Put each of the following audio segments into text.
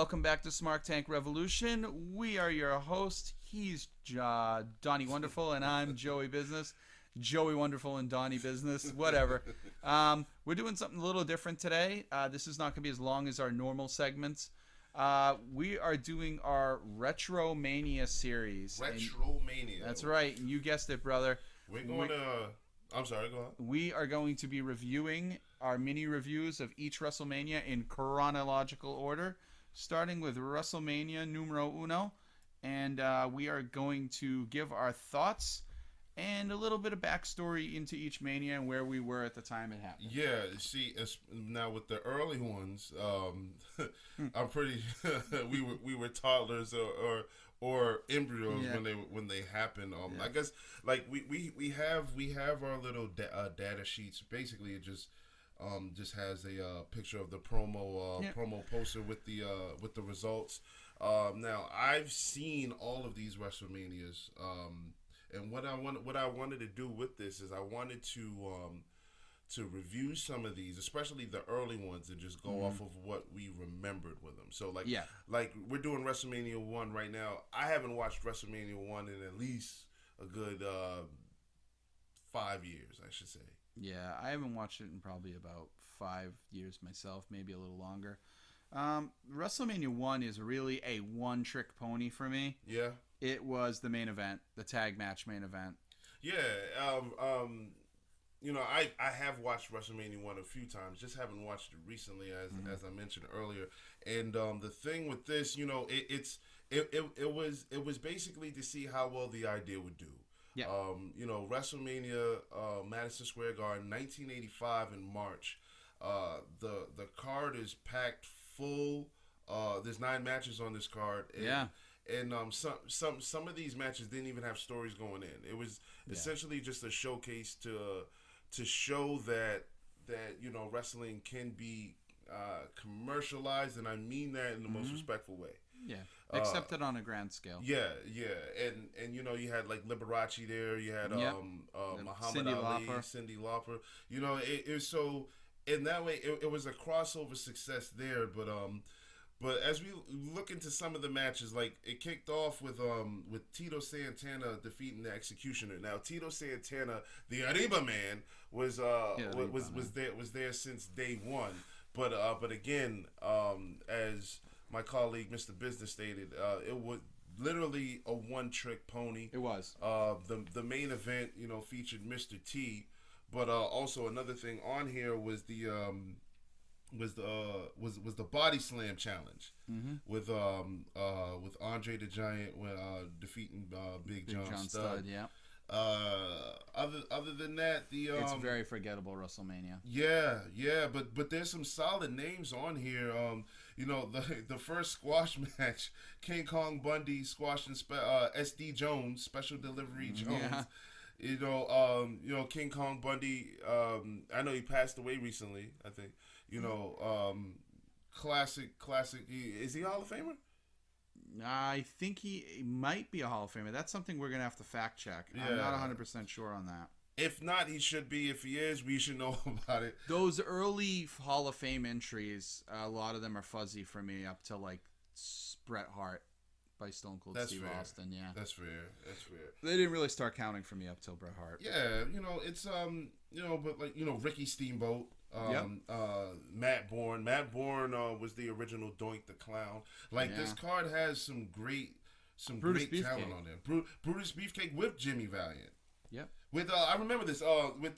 welcome back to Smarktank Revolution. We are your host. He's Donnie Wonderful, and I'm Joey Business. Joey Wonderful and Donnie Business, whatever. We're doing something a little different today. This is not going to be as long as our normal segments. We are doing our Retromania series. Retromania. That's right. You guessed it, brother. We're going to... I'm sorry, go on. We are going to be reviewing our mini reviews of each WrestleMania in chronological order, starting with WrestleMania numero uno. And we are going to give our thoughts and a little bit of backstory into each Mania and where we were at the time it happened. Yeah, see, now with the early ones, I'm pretty... we were toddlers or embryos when they happen. I guess like we have our little data sheets. Basically, it just has a picture of the promo poster with the results. Now I've seen all of these WrestleManias, and what I wanted to do with this is I wanted to review some of these, especially the early ones, and just go off of what we remembered with them. So like we're doing WrestleMania 1 right now. I haven't watched WrestleMania 1 in at least a good 5 years, I should say. Yeah, I haven't watched it in probably about 5 years myself, maybe a little longer. WrestleMania 1 is really a one-trick pony for me. Yeah. It was the main event, the tag match main event. Yeah, you know, I have watched WrestleMania 1 a few times, just haven't watched it recently, as I mentioned earlier. And the thing with this, you know, it was basically to see how well the idea would do. Yeah. You know, WrestleMania, Madison Square Garden, 1985 in March. The card is packed full. There's 9 matches on this card. And, And some of these matches didn't even have stories going in. It was essentially just a showcase to show that you know, wrestling can be commercialized, and I mean that in the most respectful way. Yeah, accepted on a grand scale. Yeah, and you know, you had like Liberace there. You had Muhammad Ali, Cyndi Lauper. You know, it was so in that way it was a crossover success there. But as we look into some of the matches, like it kicked off with Tito Santana defeating the Executioner. Now Tito Santana, the Arriba Man, was there since day one. But again, as my colleague Mr. Business stated, it was literally a one-trick pony. It was. The main event, you know, featured Mr. T, but also another thing on here was the body slam challenge with Andre the Giant defeating Big John Studd. Yeah. Other than that, it's very forgettable WrestleMania. Yeah, but there's some solid names on here. You know, the first squash match, King Kong Bundy squashing SD Jones, Special Delivery Jones. Yeah. You know, King Kong Bundy. I know he passed away recently, I think. You know, classic. Is he a Hall of Famer? I think he might be a Hall of Famer. That's something we're going to have to fact check. Yeah. I'm not 100% sure on that. If not, he should be. If he is, we should know about it. Those early Hall of Fame entries, a lot of them are fuzzy for me up to like Bret Hart by Stone Cold Steve Austin. Yeah. That's fair. They didn't really start counting for me up till Bret Hart. Yeah, you know, it's you know, but like, you know, Ricky Steamboat. Matt Bourne. Matt Bourne was the original Doink the Clown. Like this card has some great talent on there. Brutus Beefcake with Jimmy Valiant. Yep. With I remember this with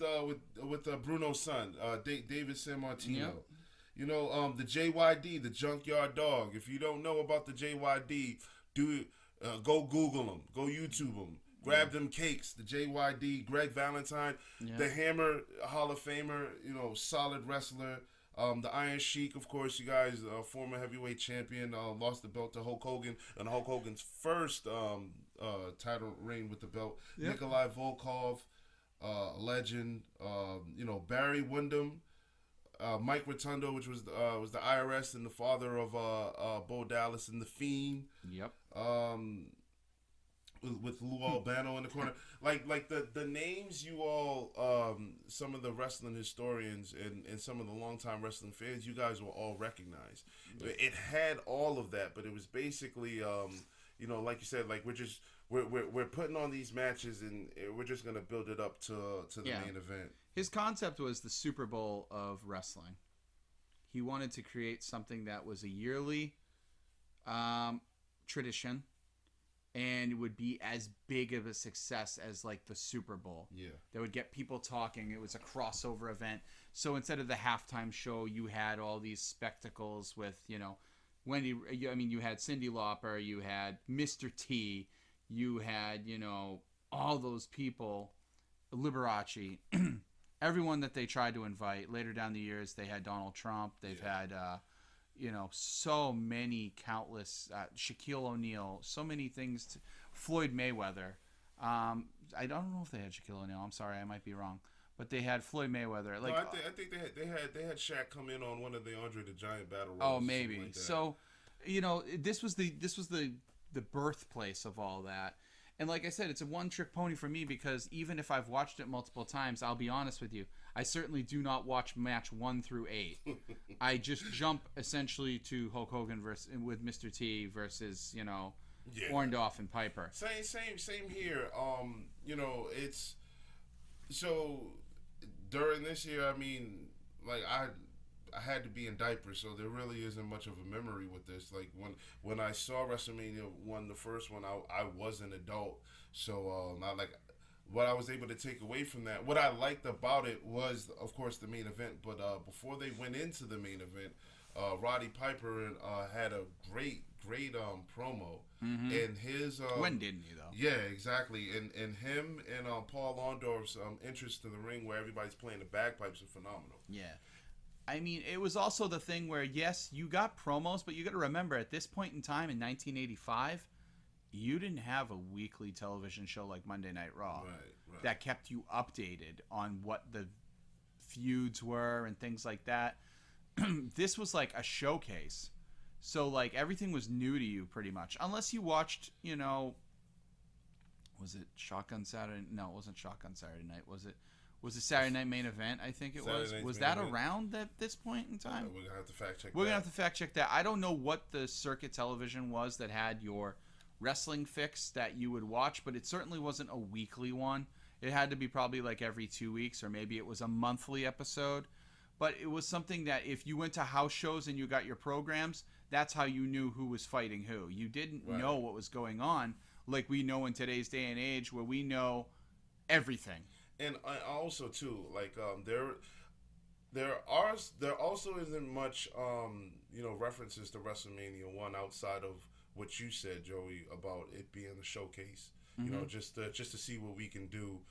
Bruno's son, David Sammartino. Yep. You know, the JYD, the Junkyard Dog. If you don't know about the JYD, go Google them, go YouTube them. Grab them cakes, the JYD, Greg Valentine, the Hammer, Hall of Famer, you know, solid wrestler. The Iron Sheik, of course, you guys, former heavyweight champion, lost the belt to Hulk Hogan, and Hulk Hogan's first title reign with the belt. Yep. Nikolai Volkov, legend. You know, Barry Windham, Mike Rotundo, which was the IRS and the father of Bo Dallas and the Fiend. Yep. with Lou Albano in the corner. Like the names you all, some of the wrestling historians and some of the longtime wrestling fans, you guys will all recognize. It had all of that, but it was basically, like you said, like we're putting on these matches and we're just gonna build it up to the main event. His concept was the Super Bowl of wrestling. He wanted to create something that was a yearly tradition, and it would be as big of a success as like the Super Bowl. Yeah, that would get people talking. It was a crossover event. So instead of the halftime show, you had all these spectacles with Wendy. I mean, you had Cyndi Lauper, you had Mr. T, you had all those people, Liberace. Everyone that they tried to invite. Later down the years, they had Donald Trump. They've had, so many countless, Shaquille O'Neal, so many things. Floyd Mayweather. I don't know if they had Shaquille O'Neal. I'm sorry, I might be wrong. But they had Floyd Mayweather. Like, no, I think they had Shaq come in on one of the Andre the Giant battle royals. Oh, maybe. Like so, this was the birthplace of all that. And like I said, it's a one-trick pony for me because even if I've watched it multiple times, I'll be honest with you, I certainly do not watch match 1 through 8. I just jump essentially to Hulk Hogan with Mr. T versus, Orndorff and Piper. Same here. It's so during this year. I mean, like I had to be in diapers, so there really isn't much of a memory with this. Like when I saw WrestleMania 1, the first one, I was an adult, so what I was able to take away from that. What I liked about it was, of course, the main event. But before they went into the main event, Roddy Piper had a great promo, and his when didn't he though? Yeah, exactly. And him and Paul Orndorff's interest in the ring, where everybody's playing the bagpipes, are phenomenal. Yeah. I mean, it was also the thing where, yes, you got promos, but you got to remember, at this point in time in 1985, you didn't have a weekly television show like Monday Night Raw right. that kept you updated on what the feuds were and things like that. This was like a showcase. So, like, everything was new to you pretty much. Unless you watched, was it Shotgun Saturday? No, it wasn't Shotgun Saturday Night. Was it Saturday Night Main Event? I think it was. Was that around at this point in time? We're going to have to fact check that. We're going to have to fact check that. I don't know what the circuit television was that had your wrestling fix that you would watch, but it certainly wasn't a weekly one. It had to be probably like every 2 weeks, or maybe it was a monthly episode. But it was something that if you went to house shows and you got your programs, that's how you knew who was fighting who. You didn't know what was going on like we know in today's day and age, where we know everything. And also too, like there also isn't much references to WrestleMania 1 outside of what you said, Joey, about it being a showcase. Mm-hmm. Just to see what we can do.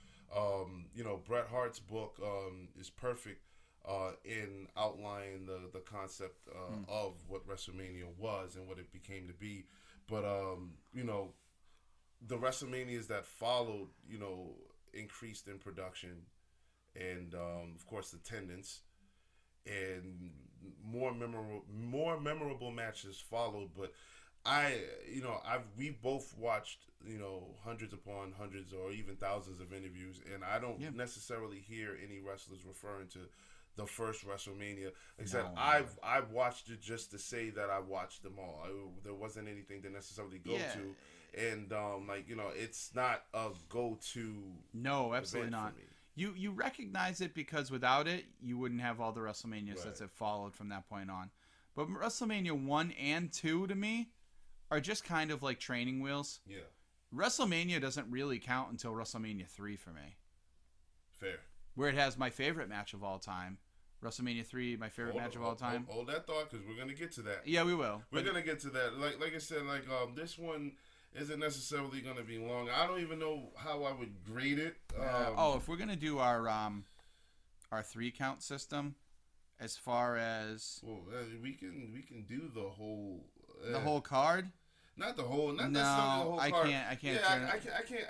Bret Hart's book is perfect in outlining the concept of what WrestleMania was and what it became to be. But the WrestleManias that followed, increased in production and of course attendance, and more memorable matches followed. But we both watched hundreds upon hundreds or even thousands of interviews, and I don't necessarily hear any wrestlers referring to the first WrestleMania. Except I've watched it just to say that I watched them all. There wasn't anything to necessarily go to. And it's not a go-to. No, absolutely not. You recognize it because without it, you wouldn't have all the WrestleManias that have followed from that point on. But WrestleMania 1 and 2 to me are just kind of like training wheels. Yeah. WrestleMania doesn't really count until WrestleMania 3 for me. Fair. Where it has my favorite match of all time. WrestleMania 3, my favorite match of all time. Hold that thought, because we're gonna get to that. Yeah, we will. We're gonna get to that. Like I said, this one isn't necessarily going to be long. I don't even know how I would grade it. If we're going to do our 3-count system, as far as we can do the whole card. Not the whole, not necessarily the whole card. I can't. Yeah,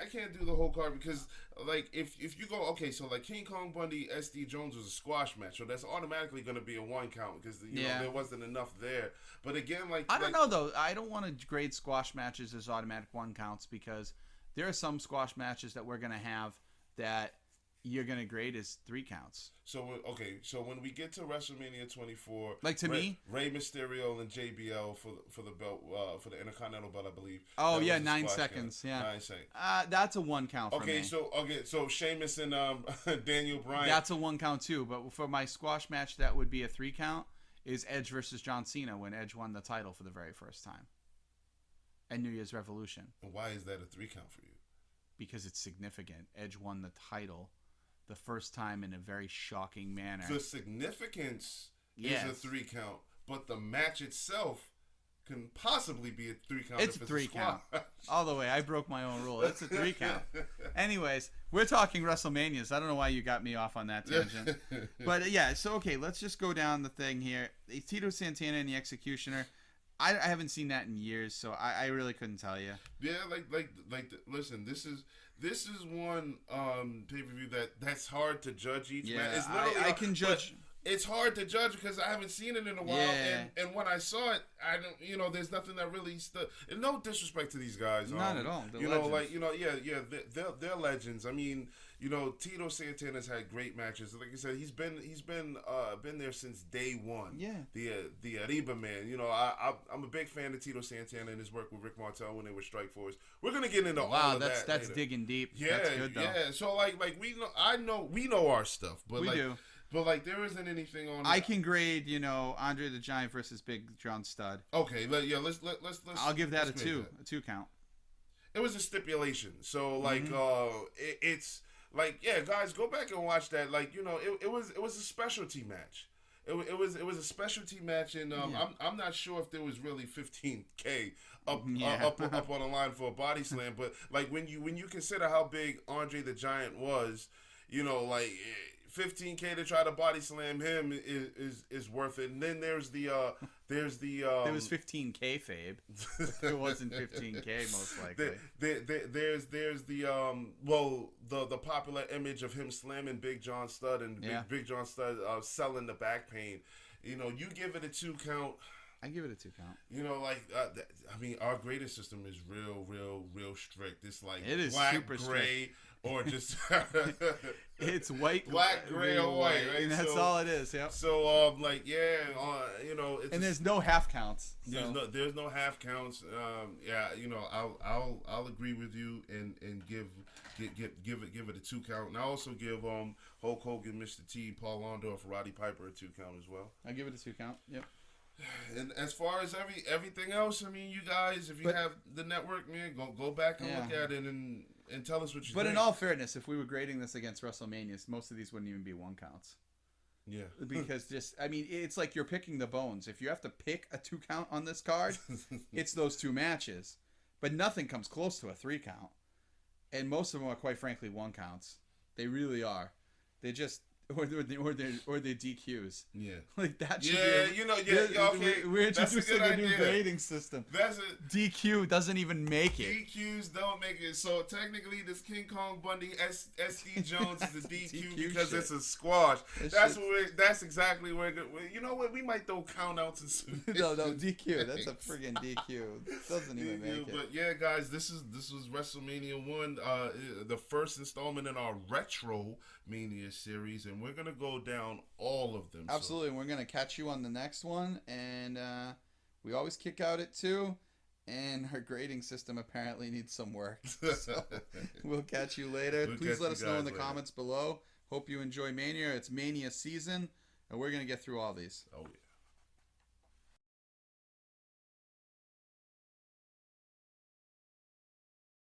I can't do the whole card because, like, if you go, okay, so like King Kong Bundy, SD Jones was a squash match, so that's automatically going to be a 1 count because there wasn't enough there. But again, I don't know though. I don't want to grade squash matches as automatic 1 counts because there are some squash matches that we're gonna have that you're gonna grade as 3 counts. So okay, so when we get to WrestleMania 24, like to me, Rey Mysterio and JBL for the belt for the Intercontinental belt, I believe. Oh yeah, 9 seconds. Count. Yeah, 9 seconds. That's a 1 count for me. So Sheamus and Daniel Bryan. That's a 1 count too. But for my squash match, that would be a 3 count. Is Edge versus John Cena when Edge won the title for the very first time, at New Year's Revolution. And why is that a 3 count for you? Because it's significant. Edge won the title the first time in a very shocking manner. The significance is a 3 count, but the match itself can possibly be a 3 count. It's a 3 count. All the way. I broke my own rule. It's a 3 count. Anyways, we're talking WrestleManias. I don't know why you got me off on that tangent. But yeah, so okay, let's just go down the thing here. Tito Santana and the Executioner. I haven't seen that in years, so I really couldn't tell you. Yeah, listen, this is one pay-per-view that's hard to judge each match. It's literally I can judge. It's hard to judge because I haven't seen it in a while, and when I saw it, I don't. There's nothing that really stood. And no disrespect to these guys, not at all. They're legends. I mean, Tito Santana's had great matches. Like I said, he's been there since day one. Yeah. The Arriba man. I'm a big fan of Tito Santana and his work with Rick Martel when they were Strikeforce. We're gonna get into all of that. That's later. Digging deep. Yeah, that's good, though. Yeah. So we know our stuff, but we do. But there isn't anything on. I can grade, Andre the Giant versus Big John Studd. Okay, let's. I'll give that a 2 count. It was a stipulation, so it's guys, go back and watch that. It was a specialty match. It was a specialty match, and I'm not sure if there was really 15K up on the line for a body slam, but when you consider how big Andre the Giant was, 15K to try to body slam him is worth it. And then there's the there was 15K Fabe. There wasn't 15K most likely. There's the the popular image of him slamming Big John Studd and Big John Studd selling the back pain. You give it a 2 count. I give it a 2 count. Our grading system is real strict. It's it is black, super gray, or just it's white, black, gray, or white, right? And that's all it is. Yeah. So and there's no half counts. There's no half counts. I'll agree with you and give it a 2 count. And I also give Hulk Hogan, Mr. T, Paul Orndorff, Roddy Piper a 2 count as well. I give it a 2 count. Yep. And as far as everything else, you guys, if you have the network, man, go back and look at it and tell us what you think. But in all fairness, if we were grading this against WrestleManias, most of these wouldn't even be 1 counts. Yeah. Because it's like you're picking the bones. If you have to pick a 2 count on this card, it's those 2 matches. But nothing comes close to a 3 count. And most of them are, quite frankly, 1 counts. They really are. They just... Or they're DQs. Yeah. That should be okay. We're introducing a new grading system. That's it. DQ doesn't even make it. DQs don't make it. So technically, this King Kong Bundy SD Jones is a DQ because shit. It's a squash. That's exactly where. You know what? We might throw count outs and submissions. No, DQ. That's a friggin' DQ. It doesn't even make it. But yeah, guys, this was WrestleMania 1, the first installment in our Retromania series, and we're gonna go down all of them. Absolutely, we're gonna catch you on the next one, and we always kick out at 2, and our grading system apparently needs some work. So we'll catch you later. Please let us know in the comments below. Hope you enjoy Mania. It's Mania season, and we're gonna get through all these. Oh yeah.